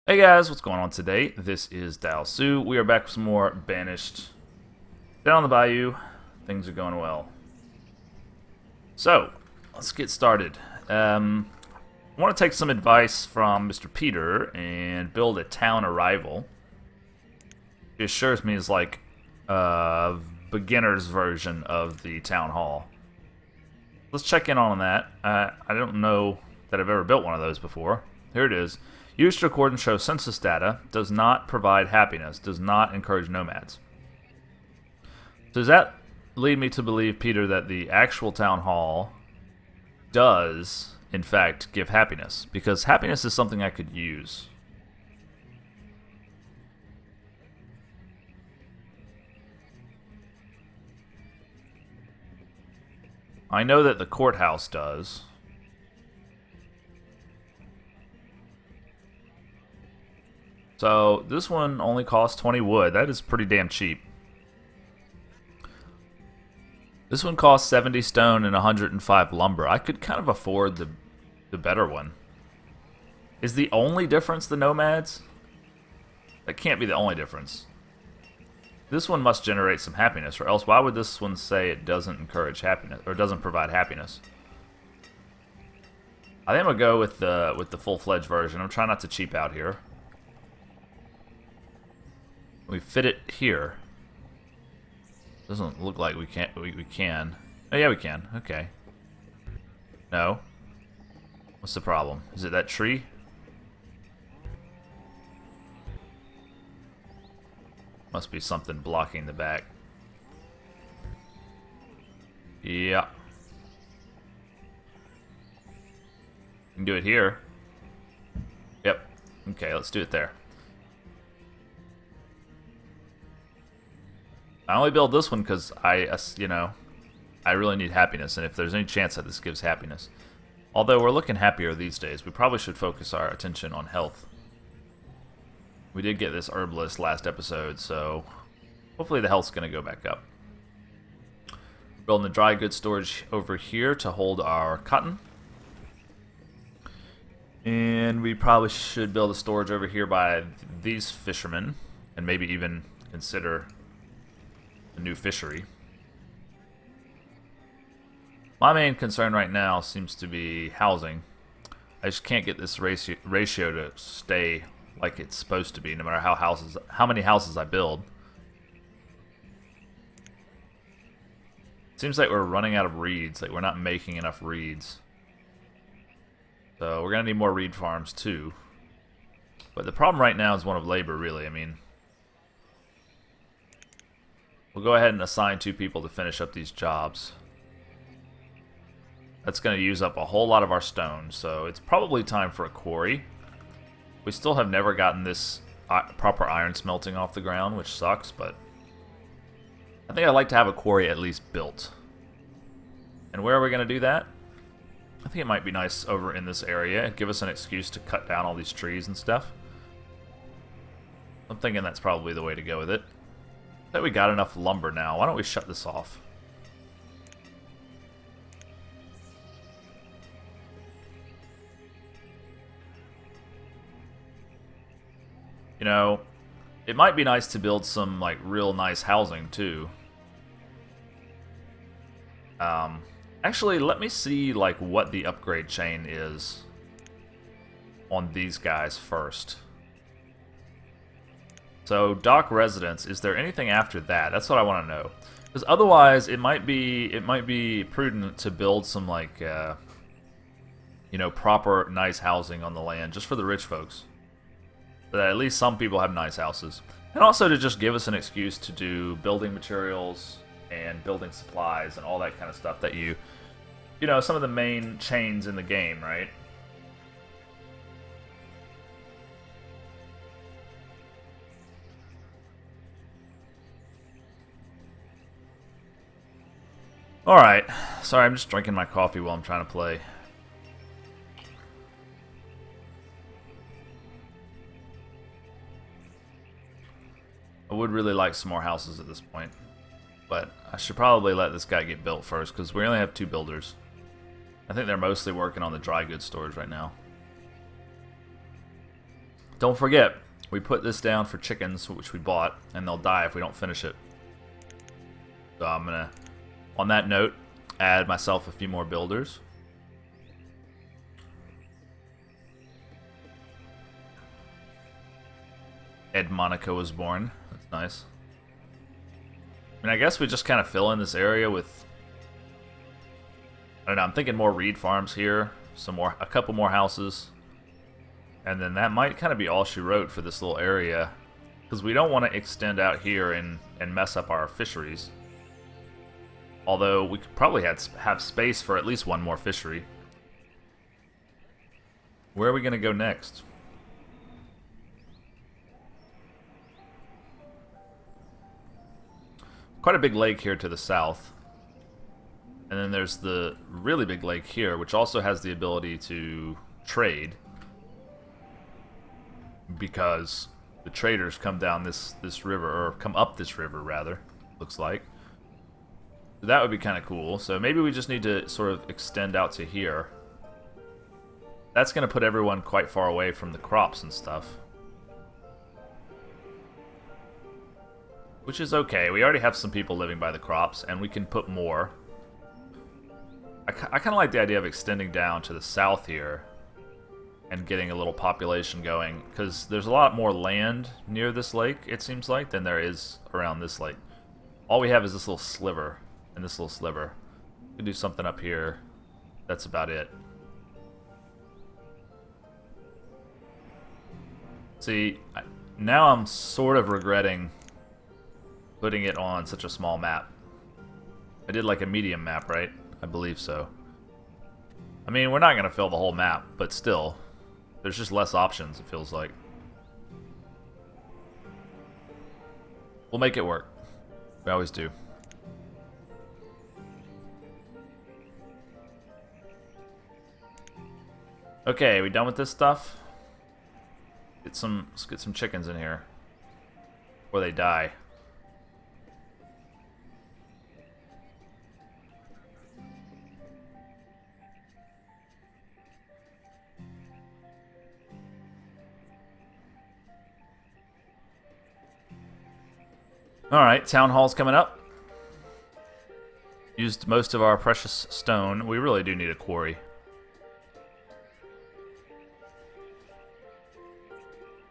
Hey guys, what's going on today? This is Su. We are back with some more Banished. Down on the Bayou, things are going well. So, let's get started. I want to take some advice from Mr. Peter and build a town arrival. It assures me is like a beginner's version of the town hall. Let's check in on that. I don't know that I've ever built one of those before. Here it is. Used to record and show census data, does not provide happiness, does not encourage nomads. So does that lead me to believe, Peter, that the actual town hall does, in fact, give happiness? Because happiness is something I could use. I know that the courthouse does. So this one only costs 20 wood. That is pretty damn cheap. This one costs 70 stone and 105 lumber. I could kind of afford the better one. Is the only difference the nomads? That can't be the only difference. This one must generate some happiness, or else why would this one say it doesn't encourage happiness or doesn't provide happiness? I think I'm gonna go with the full-fledged version. I'm trying not to cheap out here. We fit it here. Doesn't look like we can't. We can. Oh yeah, we can. Okay. No. What's the problem? Is it that tree? Must be something blocking the back. Yeah. We can do it here. Yep. Okay, let's do it there. I only build this one because I really need happiness, and if there's any chance that this gives happiness. Although we're looking happier these days, we probably should focus our attention on health. We did get this herbalist last episode, so hopefully the health's going to go back up. Building the dry goods storage over here to hold our cotton. And we probably should build a storage over here by these fishermen, and maybe even consider a new fishery. My main concern right now seems to be housing. I just can't get this ratio to stay like it's supposed to be, no matter how many houses I build. Seems like we're running out of reeds, like we're not making enough reeds. So we're gonna need more reed farms too. But the problem right now is one of labor, really. I mean, we'll go ahead and assign 2 people to finish up these jobs. That's going to use up a whole lot of our stone, so it's probably time for a quarry. We still have never gotten this proper iron smelting off the ground, which sucks, but I think I'd like to have a quarry at least built. And where are we going to do that? I think it might be nice over in this area. Give us an excuse to cut down all these trees and stuff. I'm thinking that's probably the way to go with it. I think we got enough lumber now. Why don't we shut this off? You know, it might be nice to build some like real nice housing too. Actually, let me see like what the upgrade chain is on these guys first. So, dock residence, is there anything after that? That's what I want to know. Because otherwise, it might be prudent to build some, like, proper, nice housing on the land, just for the rich folks. So that at least some people have nice houses. And also to just give us an excuse to do building materials and building supplies and all that kind of stuff that some of the main chains in the game, right? Alright, sorry, I'm just drinking my coffee while I'm trying to play. I would really like some more houses at this point, but I should probably let this guy get built first, because we only have 2 builders. I think they're mostly working on the dry goods storage right now. Don't forget, we put this down for chickens, which we bought, and they'll die if we don't finish it. So I'm gonna, on that note, add myself a few more builders. Ed Monaco was born. That's nice. I mean, I guess we just kind of fill in this area with, I don't know, I'm thinking more reed farms here, a couple more houses, and then that might kind of be all she wrote for this little area, because we don't want to extend out here and mess up our fisheries. Although we could probably have space for at least one more fishery. Where are we going to go next? Quite a big lake here to the south. And then there's the really big lake here, which also has the ability to trade. Because the traders come down this river, or come up this river, rather, looks like. So that would be kind of cool. So maybe we just need to sort of extend out to here. That's going to put everyone quite far away from the crops and stuff. Which is okay. We already have some people living by the crops, and we can put more. I kind of like the idea of extending down to the south here and getting a little population going, because there's a lot more land near this lake, it seems like, than there is around this lake. All we have is this little sliver and this little sliver. We can do something up here. That's about it. See, now I'm sort of regretting putting it on such a small map. I did like a medium map, right? I believe so. I mean, we're not going to fill the whole map, but still, there's just less options, it feels like. We'll make it work. We always do. Okay, we done with this stuff? Let's get some chickens in here before they die. Alright, town hall's coming up. Used most of our precious stone. We really do need a quarry.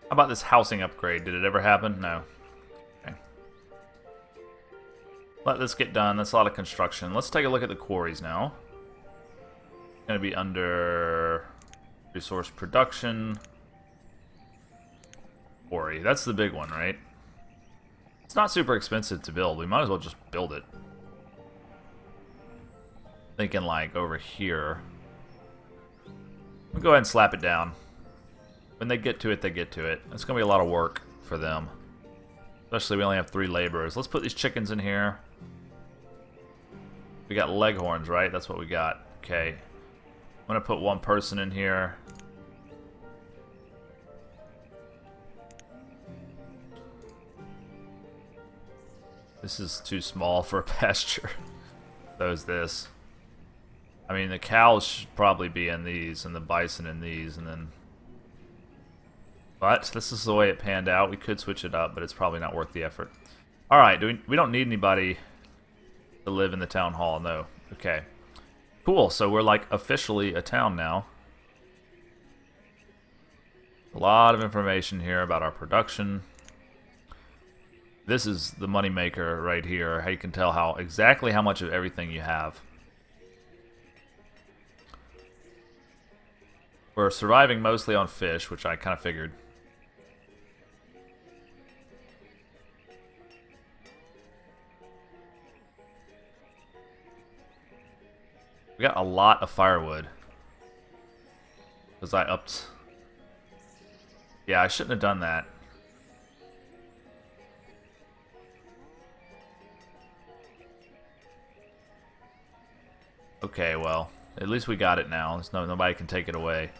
How about this housing upgrade? Did it ever happen? No. Okay. Let this get done. That's a lot of construction. Let's take a look at the quarries now. It's going to be under resource production. Quarry. That's the big one, right? It's not super expensive to build. We might as well just build it. Thinking like over here. We'll go ahead and slap it down. When they get to it, they get to it. It's going to be a lot of work for them. Especially we only have 3 laborers. Let's put these chickens in here. We got leghorns, right? That's what we got. Okay. I'm going to put 1 person in here. This is too small for a pasture. So is this. I mean, the cows should probably be in these, and the bison in these, and then... But this is the way it panned out. We could switch it up, but it's probably not worth the effort. Alright, we don't need anybody to live in the town hall, no. Okay. Cool, so we're like officially a town now. A lot of information here about our production. This is the moneymaker right here. How you can tell exactly how much of everything you have. We're surviving mostly on fish, which I kind of figured. We got a lot of firewood. Because I upped... Yeah, I shouldn't have done that. Okay, well, at least we got it now. There's nobody can take it away.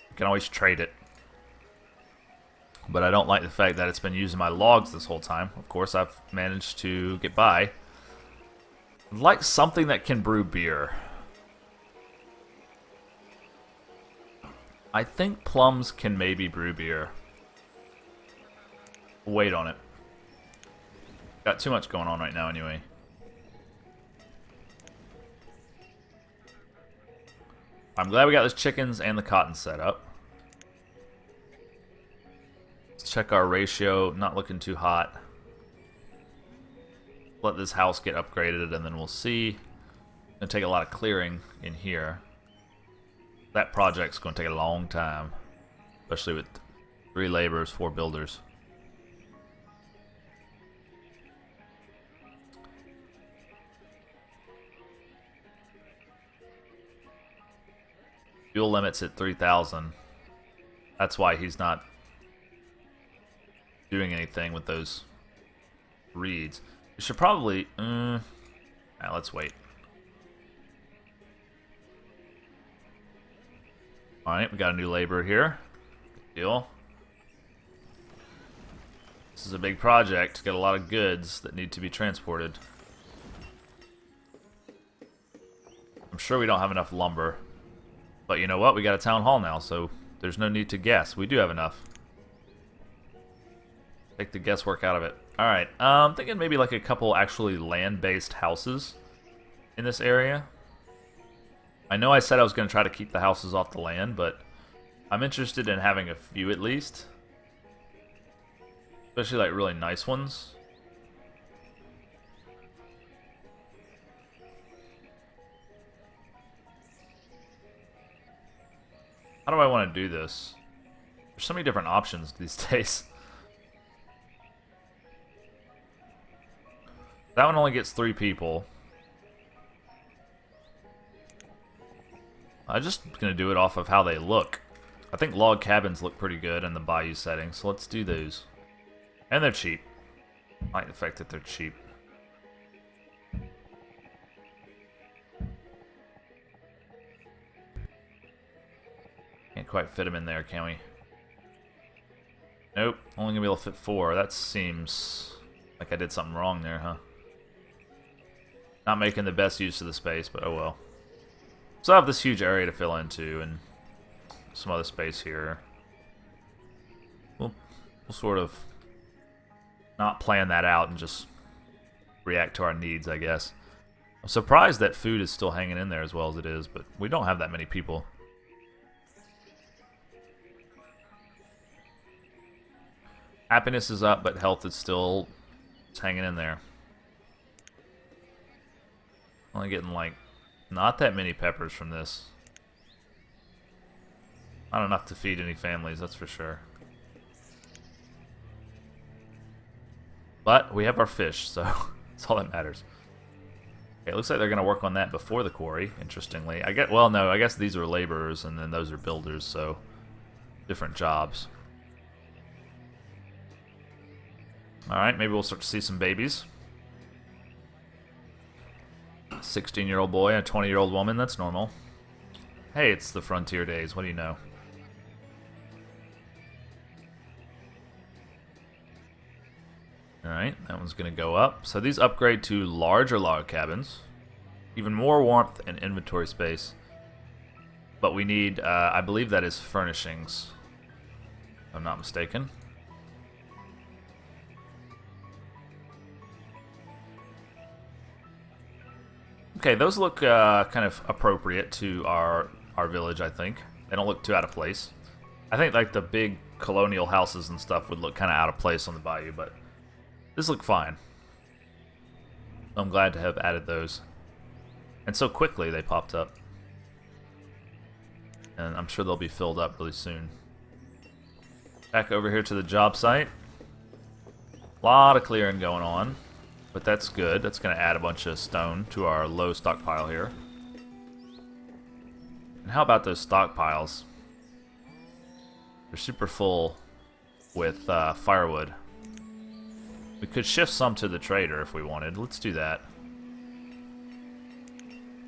You can always trade it. But I don't like the fact that it's been using my logs this whole time. Of course, I've managed to get by. I'd like something that can brew beer. I think plums can maybe brew beer. Wait on it. Got too much going on right now anyway. I'm glad we got those chickens and the cotton set up. Let's check our ratio. Not looking too hot. Let this house get upgraded and then we'll see. It's going to take a lot of clearing in here. That project's going to take a long time. Especially with 3 laborers, 4 builders. Fuel limit's at 3,000. That's why he's not doing anything with those reeds. We should probably... let's wait. Alright, we got a new laborer here. Good deal. This is a big project. Got a lot of goods that need to be transported. I'm sure we don't have enough lumber. But you know what? We got a town hall now, so there's no need to guess. We do have enough. Take the guesswork out of it. Alright, I'm thinking maybe like a couple actually land-based houses in this area. I know I said I was going to try to keep the houses off the land, but I'm interested in having a few at least. Especially like really nice ones. How do I want to do this? There's so many different options these days. That one only gets 3 people. I'm just going to do it off of how they look. I think log cabins look pretty good in the Bayou setting, so let's do those. And they're cheap. I like the fact that they're cheap. Can't quite fit them in there, can we? Nope, only gonna be able to fit 4. That seems like I did something wrong there, huh? Not making the best use of the space, but oh well. So I have this huge area to fill into, and some other space here. We'll sort of not plan that out and just react to our needs, I guess. I'm surprised that food is still hanging in there as well as it is, but we don't have that many people. Happiness is up, but health is still hanging in there. Only getting like not that many peppers from this. Not enough to feed any families, that's for sure. But we have our fish, so that's all that matters. Okay, it looks like they're going to work on that before the quarry, interestingly. Well, no, I guess these are laborers, and then those are builders, so different jobs. Alright, maybe we'll start to see some babies. A 16-year-old boy and a 20-year-old woman, that's normal. Hey, it's the frontier days, what do you know? Alright, that one's going to go up. So these upgrade to larger log cabins. Even more warmth and inventory space. But we need, I believe that is furnishings. If I'm not mistaken. Okay, those look kind of appropriate to our village, I think. They don't look too out of place. I think like the big colonial houses and stuff would look kind of out of place on the bayou, but this look fine. I'm glad to have added those. And so quickly they popped up. And I'm sure they'll be filled up really soon. Back over here to the job site. A lot of clearing going on. But that's good. That's going to add a bunch of stone to our low stockpile here. And how about those stockpiles? They're super full with firewood. We could shift some to the trader if we wanted. Let's do that.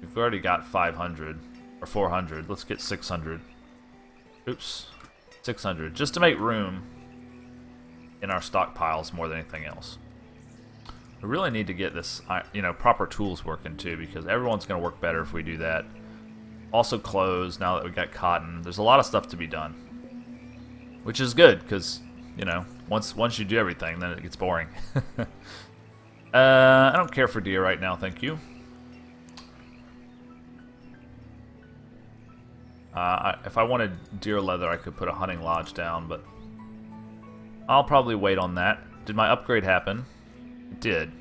We've already got 500 or 400. Let's get 600. Oops. 600. Just to make room in our stockpiles more than anything else. We really need to get this, proper tools working too, because everyone's going to work better if we do that. Also clothes, now that we got cotton. There's a lot of stuff to be done. Which is good, because, you know, once you do everything, then it gets boring. I don't care for deer right now, thank you. If I wanted deer leather, I could put a hunting lodge down, but I'll probably wait on that. Did my upgrade happen? It did.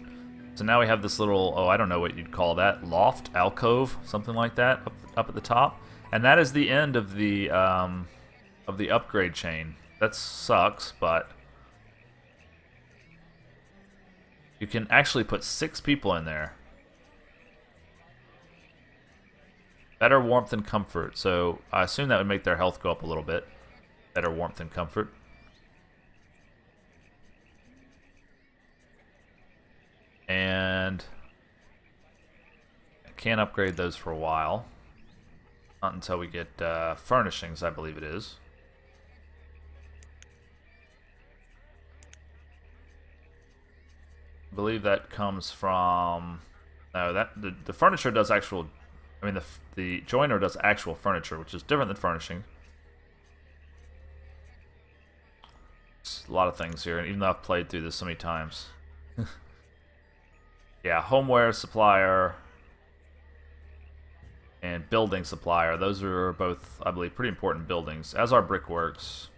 So now we have this little, oh, I don't know what you'd call that, loft, alcove, something like that, up at the top. And that is the end of the upgrade chain. That sucks, but you can actually put 6 people in there. Better warmth and comfort. So I assume that would make their health go up a little bit. Better warmth and comfort. And I can't upgrade those for a while. Not until we get furnishings, I believe it is. I believe that comes from... No, that the furniture does actual... I mean, the joiner does actual furniture, which is different than furnishing. It's a lot of things here, and even though I've played through this so many times. Yeah, homeware supplier and building supplier. Those are both, I believe, pretty important buildings, as are brickworks.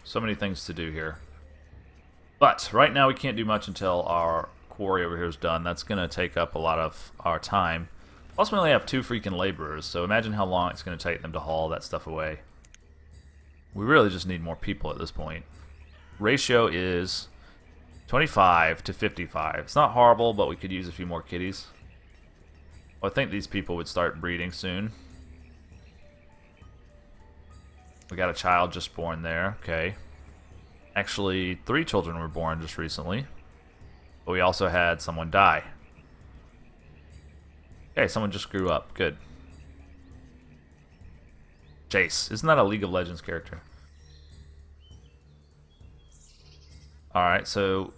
So many things to do here. But right now we can't do much until our quarry over here is done. That's going to take up a lot of our time. Plus we only have 2 freaking laborers, so imagine how long it's going to take them to haul that stuff away. We really just need more people at this point. Ratio is 25 to 55. It's not horrible, but we could use a few more kitties. Well, I think these people would start breeding soon. We got a child just born there. Okay. Actually, 3 children were born just recently. But we also had someone die. Okay, someone just grew up. Good. Jace. Isn't that a League of Legends character? Alright, so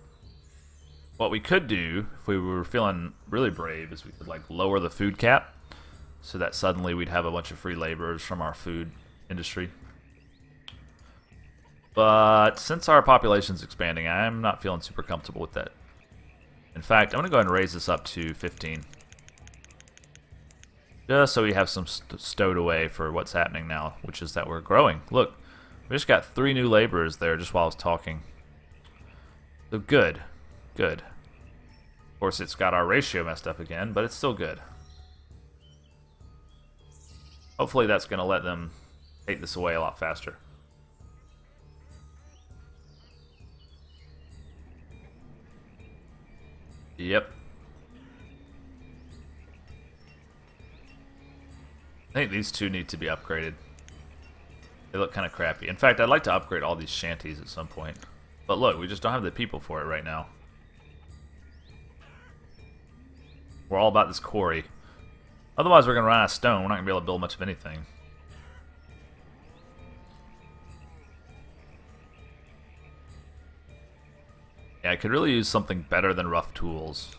what we could do, if we were feeling really brave, is we could like lower the food cap so that suddenly we'd have a bunch of free laborers from our food industry. But since our population's expanding, I'm not feeling super comfortable with that. In fact, I'm going to go ahead and raise this up to 15. Just so we have some stowed away for what's happening now, which is that we're growing. Look, we just got 3 new laborers there just while I was talking. So good. Good. Of course, it's got our ratio messed up again, but it's still good. Hopefully that's going to let them take this away a lot faster. Yep. I think these 2 need to be upgraded. They look kind of crappy. In fact, I'd like to upgrade all these shanties at some point. But look, we just don't have the people for it right now. We're all about this quarry. Otherwise, we're going to run out of stone. We're not going to be able to build much of anything. Yeah, I could really use something better than rough tools.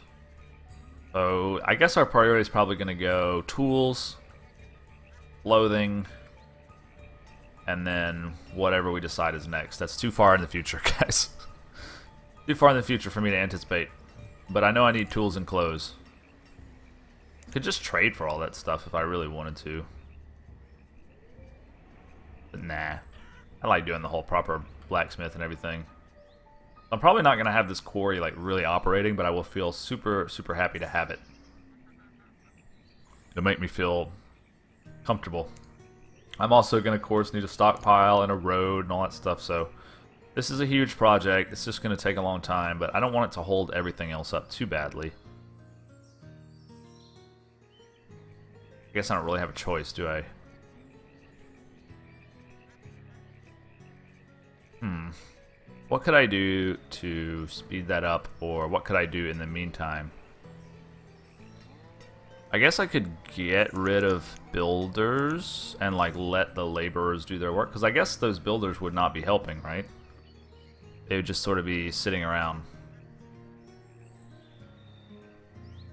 So, I guess our priority is probably going to go tools, clothing, and then whatever we decide is next. That's too far in the future, guys. Too far in the future for me to anticipate. But I know I need tools and clothes. Could just trade for all that stuff if I really wanted to. But nah. I like doing the whole proper blacksmith and everything. I'm probably not going to have this quarry like really operating, but I will feel super, super happy to have it. It'll make me feel comfortable. I'm also going to, of course, need a stockpile and a road and all that stuff, so this is a huge project. It's just going to take a long time, but I don't want it to hold everything else up too badly. I guess I don't really have a choice, do I? What could I do to speed that up, or what could I do in the meantime? I guess I could get rid of builders and like let the laborers do their work, because I guess those builders would not be helping, right? They would just sort of be sitting around.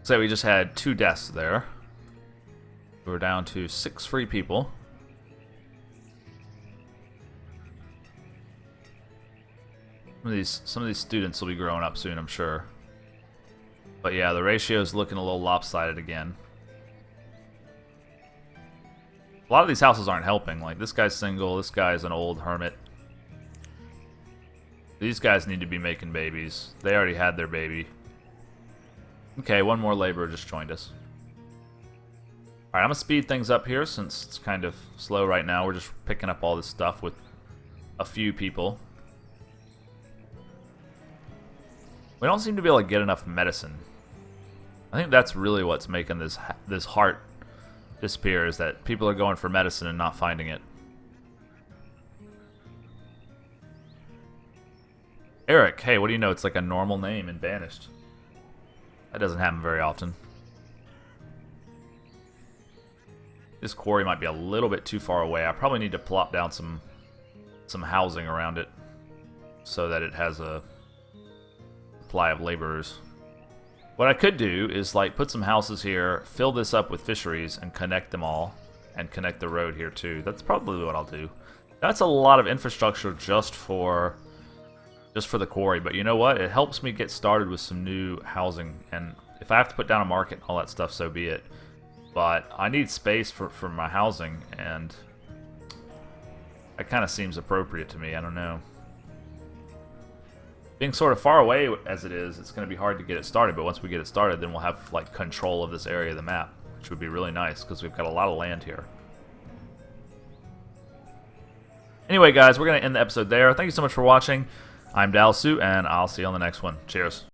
So we just had 2 deaths there. We're down to 6 free people. Some of these students will be growing up soon, I'm sure. But yeah, the ratio is looking a little lopsided again. A lot of these houses aren't helping. Like, this guy's single, this guy's an old hermit. These guys need to be making babies. They already had their baby. Okay, one more laborer just joined us. Alright, I'm going to speed things up here since it's kind of slow right now. We're just picking up all this stuff with a few people. We don't seem to be able to get enough medicine. I think that's really what's making this heart disappear, is that people are going for medicine and not finding it. Eric, hey, what do you know? It's like a normal name in Banished. That doesn't happen very often. This quarry might be a little bit too far away. I probably need to plop down some housing around it so that it has a supply of laborers. What I could do is like put some houses here, fill this up with fisheries, and connect them all, and connect the road here too. That's probably what I'll do. That's a lot of infrastructure just for the quarry, but you know what? It helps me get started with some new housing, and if I have to put down a market and all that stuff, so be it. But I need space for my housing, and that kind of seems appropriate to me. I don't know. Being sort of far away as it is, it's going to be hard to get it started, but once we get it started, then we'll have like control of this area of the map, which would be really nice because we've got a lot of land here. Anyway, guys, we're going to end the episode there. Thank you so much for watching. I'm Dalsu, and I'll see you on the next one. Cheers.